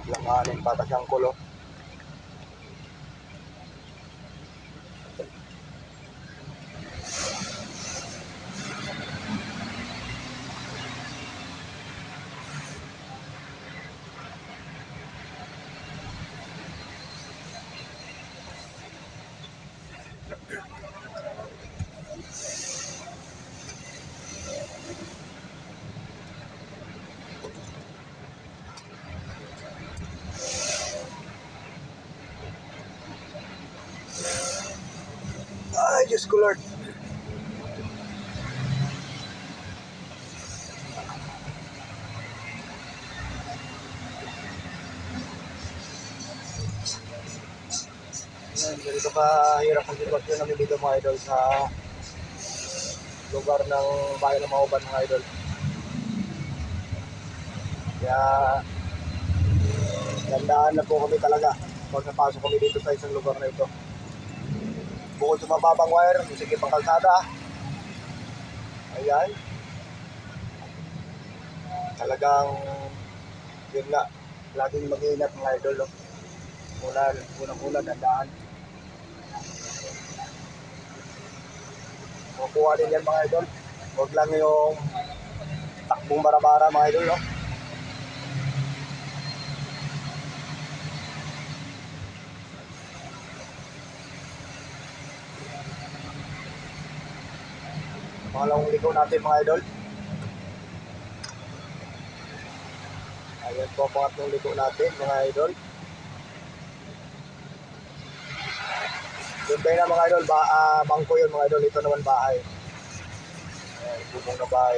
Langanin pata siyang kulo. Ay, Diyos ko Lord. Ganito kahirap ang sitwasyon namin dito mga idol sa lugar ng bayan ng Mauban mga idol. Kaya gandaan na po kami talaga pag napasok kami dito sa isang lugar na ito. Bukod sa mababang wire, sige pang kalsada. Ayan. Talagang yun nga, laging mag-iingat mga idol. No? Unang-una, dandaan. Makukuha din yan mga idol. Huwag lang yung takbong bara-bara mga idol. No? Pangalawang ligaw natin mga idol. Ayan po, pangatlong ligaw natin mga idol. Doon kayo na mga idol, bangko yun mga idol. Ito naman bahay. Ayan, bubong na bahay.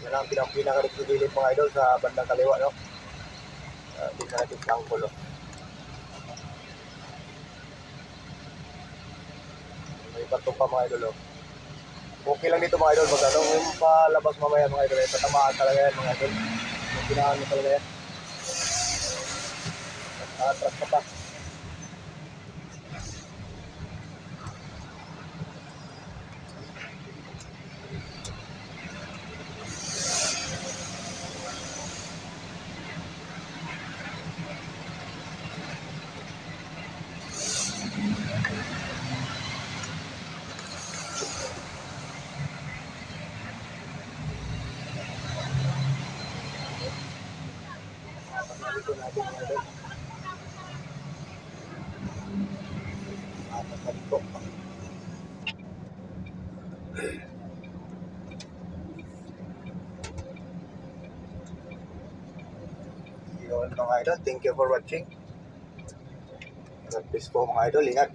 Yan ang pinaka-resilient mga idol sa bandang kaliwa. No? Tingnan natin sa angkol. No? May bato pa mga idol. No? Okay lang dito mga idol. Magano yung palabas mamaya mga idol. Tatamaan talaga yan mga idol. Yung pinahan mo talaga yan. Atras ka pa. Dito natin mga idol. Atas na dito. Yun mga idol, thank you for watching. God bless po mga idol, ingat.